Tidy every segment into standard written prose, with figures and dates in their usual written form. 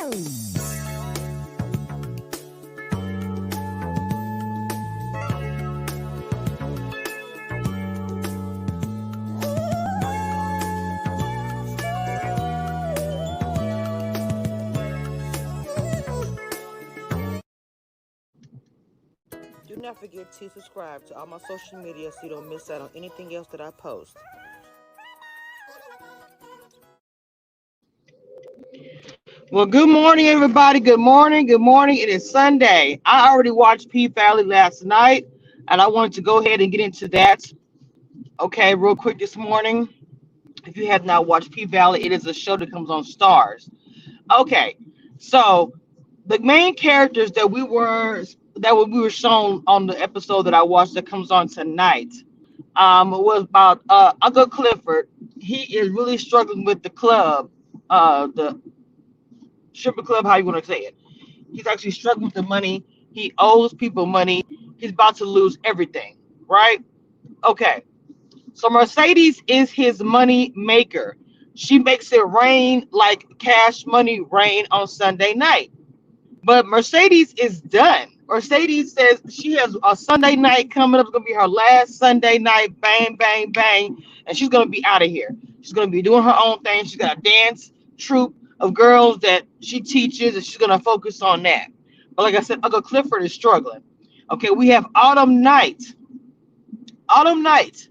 Do not forget to subscribe to all my social media so you don't miss out on anything else that I post. Well, good morning, everybody. Good morning. Good morning. It is Sunday. I already watched P Valley last night, and I wanted to go ahead and get into that. Okay, real quick this morning. If you have not watched P Valley, it is a show that comes on Stars. Okay, so the main characters that we were shown on the episode that I watched that comes on tonight was about Uncle Clifford. He is really struggling with the club, the stripper club, how you want to say it. He's actually struggling with the money. He owes people money. He's about to lose everything, right? Okay. So Mercedes is his money maker. She makes it rain like cash money rain on Sunday night. But Mercedes is done. Mercedes says she has a Sunday night coming up. It's going to be her last Sunday night. Bang, bang, bang. And she's going to be out of here. She's going to be doing her own thing. She's got a dance troupe of girls that she teaches, and she's going to focus on that. But like I said, Uncle Clifford is struggling. Okay, we have Autumn Night. Autumn Night.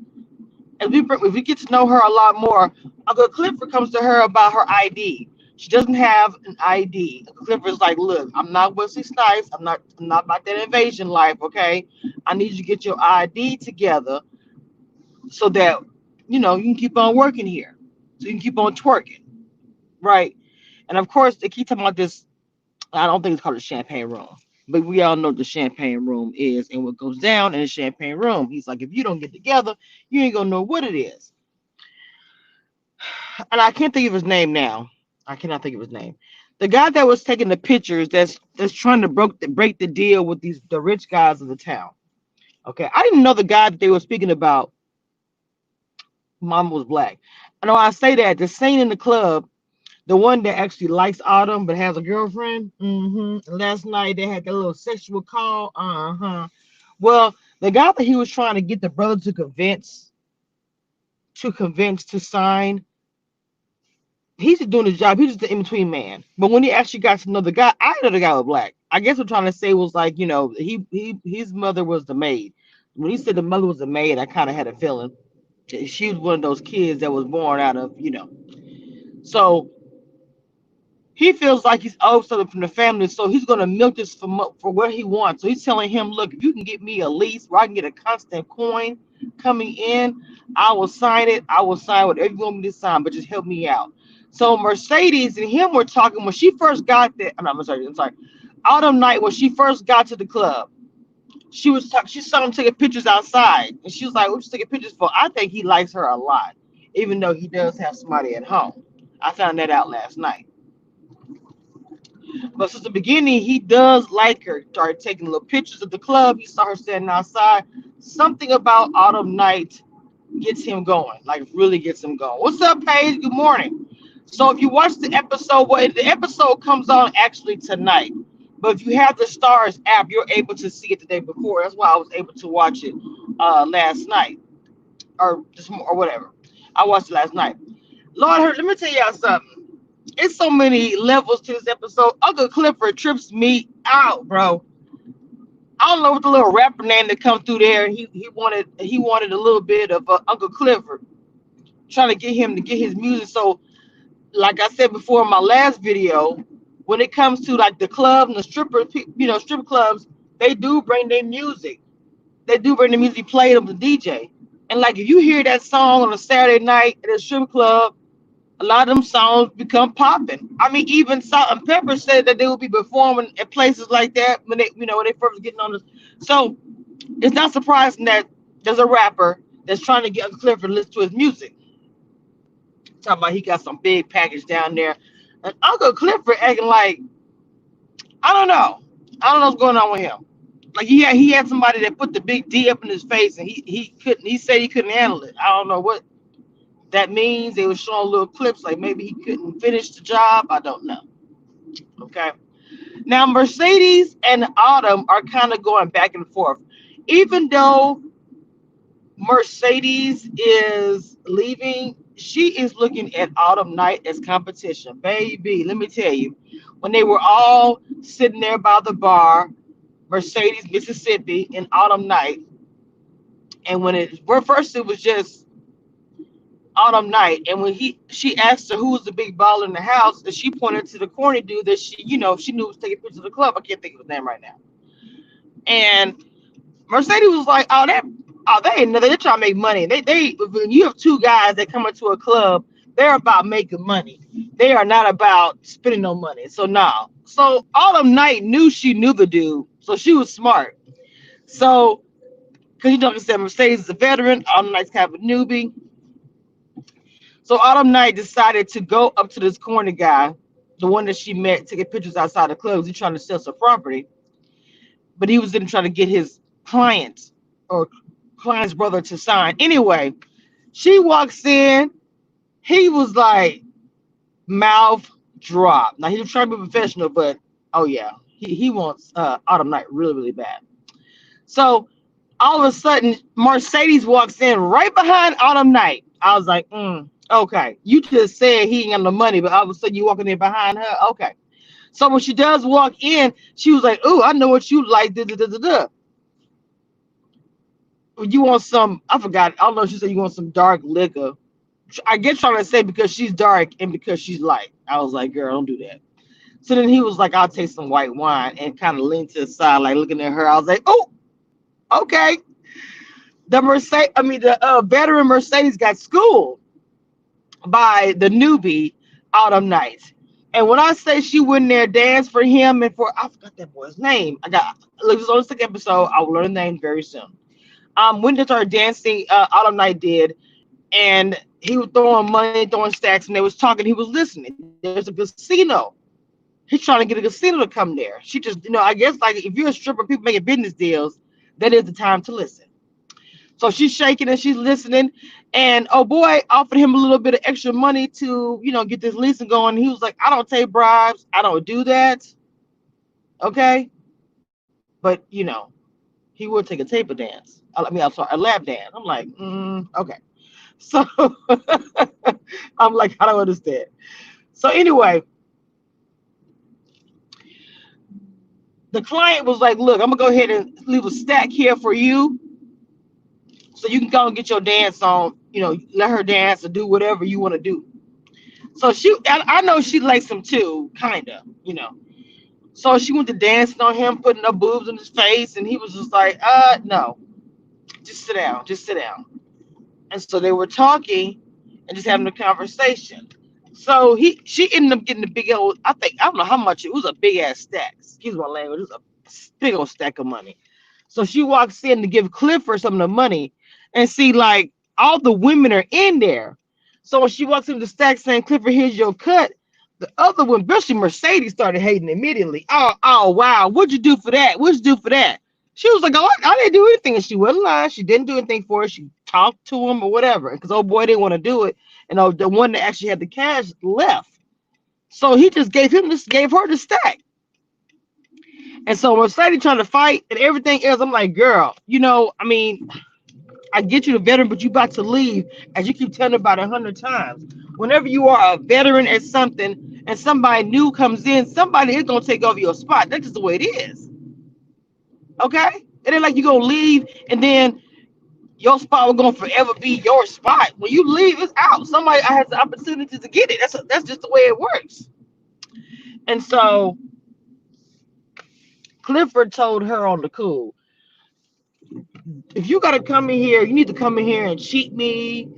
If we get to know her a lot more, Uncle Clifford comes to her about her ID. She doesn't have an ID. Uncle Clifford's like, look, I'm not Wesley Snipes. I'm not about that invasion life, okay? I need you to get your ID together so that you can keep on working here. So you can keep on twerking. Right. And of course they keep talking about this. I don't think it's called the champagne room. But we all know what the champagne room is and what goes down in the champagne room. He's like, if you don't get together, you ain't gonna know what it is. And I can't think of his name now. I cannot think of his name. The guy that was taking the pictures that's trying to break the deal with the rich guys of the town. Okay, I didn't know the guy that they were speaking about. Mama was black. I know I say that the scene in the club, the one that actually likes Autumn but has a girlfriend. Last night they had that little sexual call. Well, the guy that he was trying to get the brother to convince to sign, he's just doing his job. He's just the in between man. But when he actually got to know the guy, I know the guy was black. I guess what I'm trying to say was like, his mother was the maid. When he said the mother was the maid, I kind of had a feeling that she was one of those kids that was born out of. So he feels like he's owed something from the family, so he's gonna milk this for what he wants. So he's telling him, look, if you can get me a lease where I can get a constant coin coming in, I will sign it. I will sign whatever you want me to sign, but just help me out. So Mercedes and him were talking when she first got there. I'm sorry. Autumn Night, when she first got to the club, she was talking. She saw him taking pictures outside, and she was like, "What you taking pictures for?" I think he likes her a lot, even though he does have somebody at home. I found that out last night. But since the beginning, he does like her. Started taking little pictures of the club. He saw her standing outside. Something about Autumn Night gets him going. Like really gets him going. What's up, Paige? Good morning. So if you watch the episode, well, the episode comes on actually tonight. But if you have the Stars app, you're able to see it the day before. That's why I was able to watch it last night or whatever. I watched it last night. Lord, let me tell y'all something. It's so many levels to this episode. Uncle Clifford trips me out, bro. I don't know what the little rapper name that come through there. He wanted a little bit of Uncle Clifford, trying to get him to get his music. So, like I said before in my last video, when it comes to like the club and the strip clubs, they do bring their music. They do bring the music played of the DJ. And like if you hear that song on a Saturday night at a strip club, a lot of them songs become popping. I mean, even Salt and Pepper said that they will be performing at places like that when they first getting on this. So it's not surprising that there's a rapper that's trying to get Uncle Clifford to listen to his music. Talking about he got some big package down there, and Uncle Clifford acting like I don't know. I don't know what's going on with him. Like he had somebody that put the big D up in his face, and he couldn't. He said he couldn't handle it. I don't know what that means. They were showing little clips like maybe he couldn't finish the job. I don't know. Okay. Now Mercedes and Autumn are kind of going back and forth. Even though Mercedes is leaving, she is looking at Autumn Night as competition. Baby, let me tell you, when they were all sitting there by the bar, Mercedes, Mississippi, and Autumn Night, and when it well, first it was just Autumn Night, and when she asked her who was the big baller in the house, and she pointed to the corny dude that she knew was taking pictures of the club. I can't think of his name right now. And Mercedes was like, "Oh, they ain't nothing. They're trying to make money. They when you have two guys that come into a club, they're about making money. They are not about spending no money. So no. So Autumn Night knew she knew the dude, so she was smart. So because like I said, Mercedes is a veteran, Autumn Night's kind of a newbie. So Autumn Night decided to go up to this corner guy, the one that she met, taking pictures outside the club. He's trying to sell some property, but he was then trying to get his client or client's brother to sign. Anyway, she walks in. He was like mouth drop. Now he was trying to be professional, but oh yeah, he wants Autumn Night really really bad. So all of a sudden, Mercedes walks in right behind Autumn Night. I was like, okay, you just said he ain't got no money, but all of a sudden you walking in behind her. Okay. So when she does walk in, she was like, "Ooh, I know what you like." Da, da, da, da, da. You want some? I forgot. I don't know. She said you want some dark liquor. I guess trying to say because she's dark and because she's light. I was like, girl, don't do that. So then he was like, I'll take some white wine and kind of leaned to the side, like looking at her. I was like, oh, okay. The veteran Mercedes got schooled by the newbie Autumn Night. And when I say she went in there, danced for him and for, I forgot that boy's name. Look, this on the second episode. I will learn the name very soon. When they started dancing, Autumn Night did, and he was throwing money, throwing stacks, and they was talking. He was listening. There's a casino. He's trying to get a casino to come there. She just, I guess like if you're a stripper, people making business deals, that is the time to listen. So she's shaking and she's listening, and oh boy, offered him a little bit of extra money to, get this leasing going. He was like, I don't take bribes. I don't do that. Okay. But, he would take a table dance. I'm sorry, a lap dance. I'm like, okay. So I'm like, I don't understand. So anyway, the client was like, look, I'm gonna go ahead and leave a stack here for you, so you can go and get your dance on. Let her dance or do whatever you want to do. So I know she likes him too, kinda. So she went to dancing on him, putting her boobs in his face, and he was just like, no, just sit down. And so they were talking and just having a conversation. So she ended up getting a big old, I don't know how much, it was a big ass stack. Excuse my language, it was a big old stack of money. So she walks in to give Clifford some of the money, and see, like, all the women are in there. So when she walks into the stack saying, Clifford, here's your cut, the other one, especially Mercedes, started hating immediately. Oh wow, what'd you do for that? What'd you do for that? She was like, oh, I didn't do anything. And she wasn't lying. She didn't do anything for her. She talked to him or whatever. Because old boy didn't want to do it. And the one that actually had the cash left. So he just gave her the stack. And so Mercedes trying to fight and everything else. I'm like, girl, I get you the veteran, but you about to leave, as you keep telling about 100 times. Whenever you are a veteran at something and somebody new comes in, somebody is gonna take over your spot. That's just the way it is. Okay? It ain't like you're gonna leave and then your spot will gonna forever be your spot. When you leave, it's out. Somebody has the opportunity to get it. That's just the way it works. And so Clifford told her on the cool, if you gotta come in here, you need to come in here and cheat me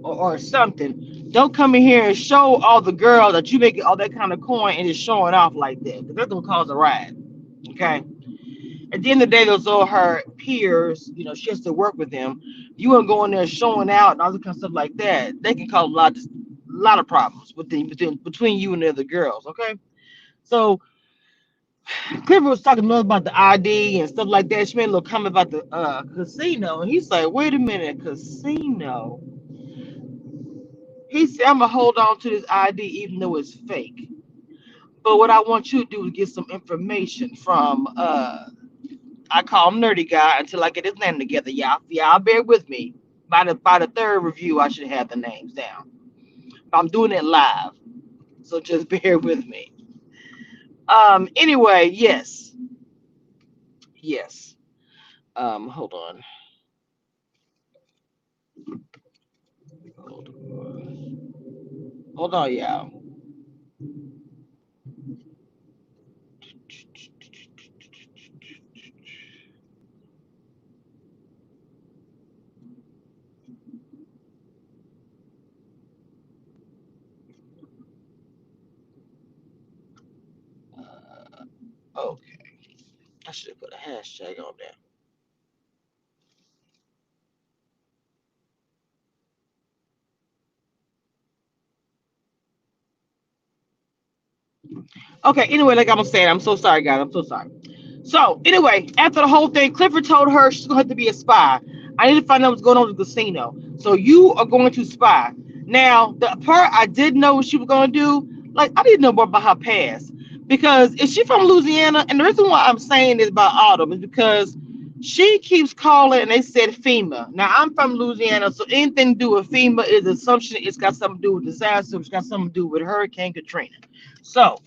or something. Don't come in here and show all the girls that you make all that kind of coin and just showing off like that. Because that's gonna cause a riot. Okay. At the end of the day, those are her peers. She has to work with them. You want to go in there showing out and all that kind of stuff like that. They can cause a lot of problems between you and the other girls. Okay. So Clifford was talking to us about the ID and stuff like that. She made a little comment about the casino, and he's like, "Wait a minute, casino?" He said, "I'm gonna hold on to this ID even though it's fake, But what I want you to do is get some information from I call him Nerdy Guy until I get his name together. Y'all bear with me. By the third review, I should have the names down. But I'm doing it live, so just bear with me. Anyway, yes. Hold on. Hold on, hold on, y'all. Okay, I should have put a hashtag on there. Okay, anyway, like I was saying, I'm so sorry, guys. I'm so sorry. So anyway, after the whole thing, Clifford told her she's gonna have to be a spy. I need to find out what's going on at the casino. So you are going to spy. Now, the part I did know what she was gonna do, like I didn't know more about her past. Because if she's from Louisiana, and the reason why I'm saying this about Autumn is because she keeps calling and they said FEMA. Now I'm from Louisiana, so anything to do with FEMA is assumption it's got something to do with disaster, it's got something to do with Hurricane Katrina. So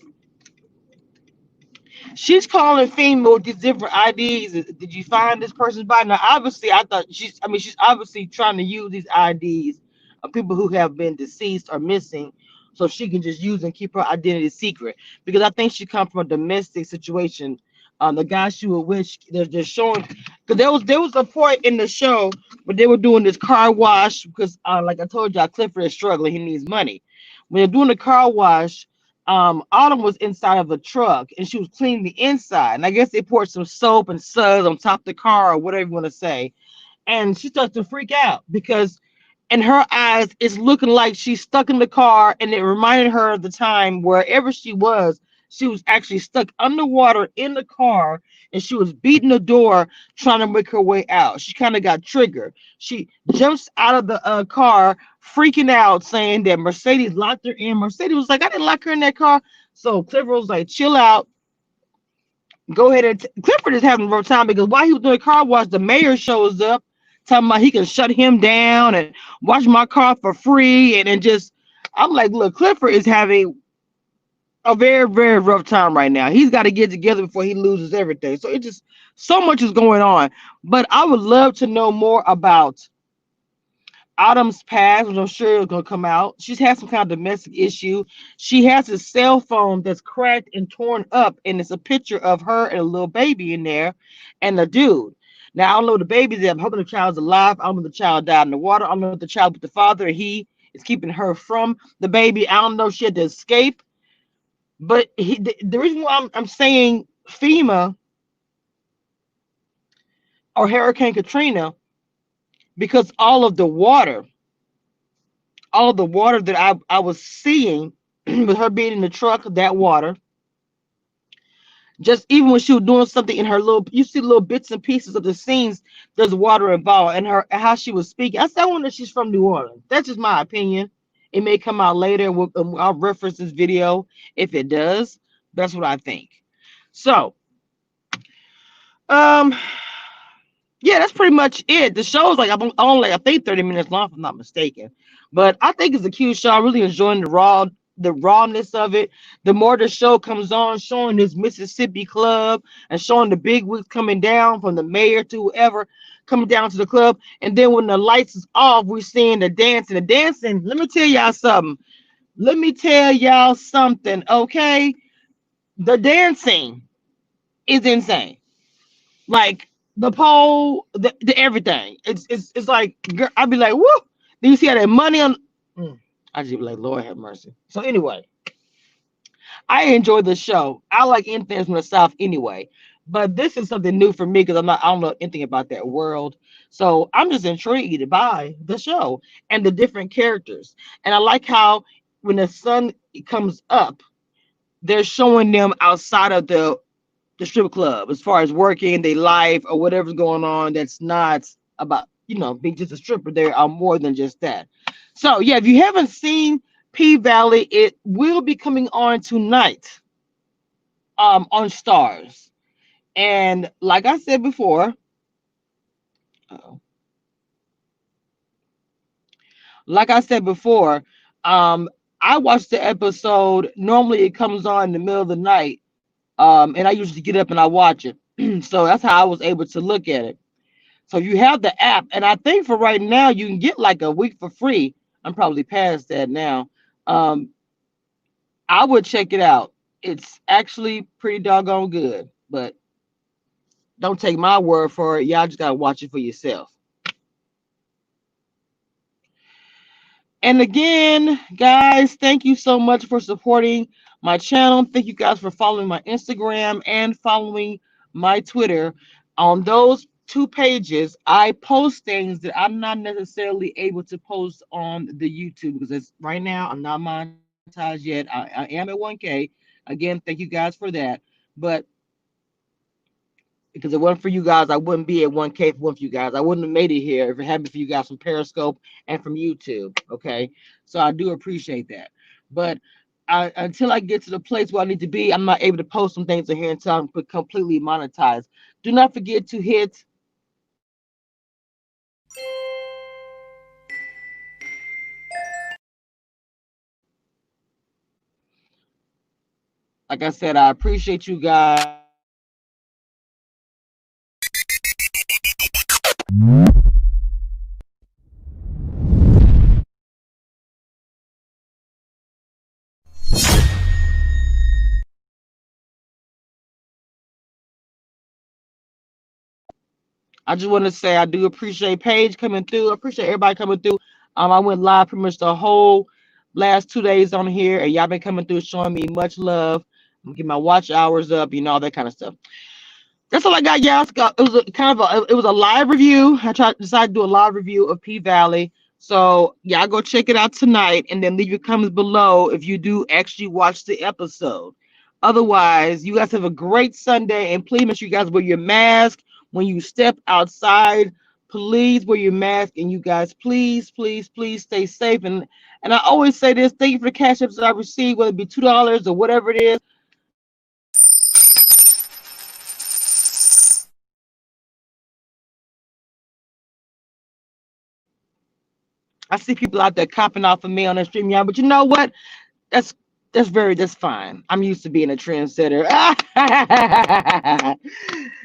she's calling FEMA with these different IDs. Did you find this person's body? Now, obviously, she's obviously trying to use these IDs of people who have been deceased or missing so she can just use and keep her identity secret. Because I think she comes from a domestic situation. The guy she was with, they're showing, because there was a point in the show where they were doing this car wash because, like I told y'all, Clifford is struggling. He needs money. When they're doing the car wash, Autumn was inside of a truck and she was cleaning the inside. And I guess they poured some soap and suds on top of the car or whatever you want to say. And she starts to freak out because in her eyes, it's looking like she's stuck in the car. And it reminded her of the time wherever she was actually stuck underwater in the car and she was beating the door trying to make her way out. She kind of got triggered. She jumps out of the car, freaking out, saying that Mercedes locked her in. Mercedes was like, I didn't lock her in that car. So Clifford was like, chill out. Go ahead and Clifford is having a rough time because while he was doing the car wash, the mayor shows up talking about he can shut him down and wash my car for free. And just, I'm like, look, Clifford is having a very, very rough time right now. He's got to get together before he loses everything. So it just, so much is going on. But I would love to know more about Autumn's past, which I'm sure is going to come out. She's had some kind of domestic issue. She has a cell phone that's cracked and torn up, and it's a picture of her and a little baby in there and a dude. Now, I don't know the baby's there. I'm hoping the child's alive. I don't know if the child died in the water. I don't know if the child with the father, he is keeping her from the baby. I don't know if she had to escape. But the reason why I'm saying FEMA or Hurricane Katrina, because all the water that I was seeing with her being in the truck, that water, just even when she was doing something in her little, you see little bits and pieces of the scenes, there's water involved, and her how she was speaking. I wonder if she's from New Orleans. That's just my opinion. It may come out later. I'll reference this video if it does. That's what I think. So, um, yeah, that's pretty much it. The show is like I'm only I think 30 minutes long, if I'm not mistaken. But I think it's a cute show. I'm really enjoying the rawness of it. The more the show comes on, showing this Mississippi club and showing the big wigs coming down from the mayor to whoever coming down to the club. And then when the lights is off, we're seeing the dancing. The dancing, let me tell y'all something. Let me tell y'all something, okay? The dancing is insane. Like the pole, the everything. It's like girl, I'd be like, woo. Do you see how that money on? I just be like, Lord have mercy. So anyway, I enjoy the show. I like anything from the South anyway, but this is something new for me because I don't know anything about that world. So I'm just intrigued by the show and the different characters. And I like how when the sun comes up, they're showing them outside of the strip club as far as working their life or whatever's going on that's not about being just a stripper. There are more than just that. So yeah, if you haven't seen P Valley, it will be coming on tonight. on stars. And like I said before, uh, like I said before, um, I watched the episode. Normally, it comes on in the middle of the night, and I usually get up and I watch it. So that's how I was able to look at it. So you have the app, and I think for right now you can get like a week for free. I'm probably past that now. Um, I would check it out. It's actually pretty doggone good, but don't take my word for it. Y'all just gotta watch it for yourself. And again, guys, thank you so much for supporting my channel. Thank you guys for following my Instagram and following my Twitter. On those two pages, I post things that I'm not necessarily able to post on the YouTube because it's right now I'm not monetized yet. I am at 1K. Again, thank you guys for that. But because it wasn't for you guys, I wouldn't be at 1K if it wasn't for you guys. I wouldn't have made it here if it hadn't been for you guys from Periscope and from YouTube. Okay. So I do appreciate that. But until I get to the place where I need to be, I'm not able to post some things in here until I'm completely monetized. Do not forget to hit, like I said, I appreciate you guys. I just want to say I do appreciate Paige coming through. I appreciate everybody coming through. I went live pretty much the whole last 2 days on here, and y'all been coming through showing me much love. I'm getting my watch hours up, all that kind of stuff. That's all I got, y'all. It was it was a live review. Decided to do a live review of P Valley. So y'all go check it out tonight, and then leave your comments below if you do actually watch the episode. Otherwise, you guys have a great Sunday, and please make sure you guys wear your mask when you step outside. Please wear your mask, and you guys, please, please, please stay safe. And I always say this: thank you for the cash apps that I received, whether it be $2 or whatever it is. I see people out there copping off of me on the stream, y'all. But you know what? That's that's fine. I'm used to being a trendsetter.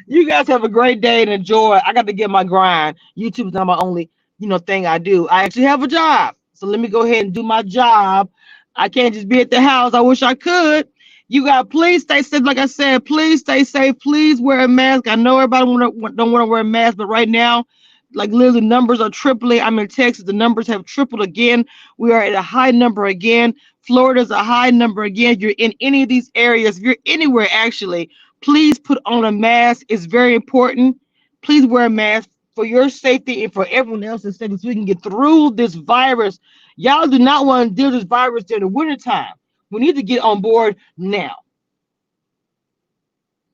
You guys have a great day and enjoy. I got to get my grind. YouTube is not my only, thing I do. I actually have a job. So let me go ahead and do my job. I can't just be at the house. I wish I could. You got please stay safe. Like I said, please stay safe. Please wear a mask. I know everybody don't want to wear a mask, but right now, like literally numbers are tripling. I'm in Texas. The numbers have tripled again. We are at a high number again. Florida's a high number again. If you're in any of these areas, if you're anywhere actually, please put on a mask. It's very important. Please wear a mask for your safety and for everyone else's safety so we can get through this virus. Y'all do not want to deal with this virus during the wintertime. We need to get on board now.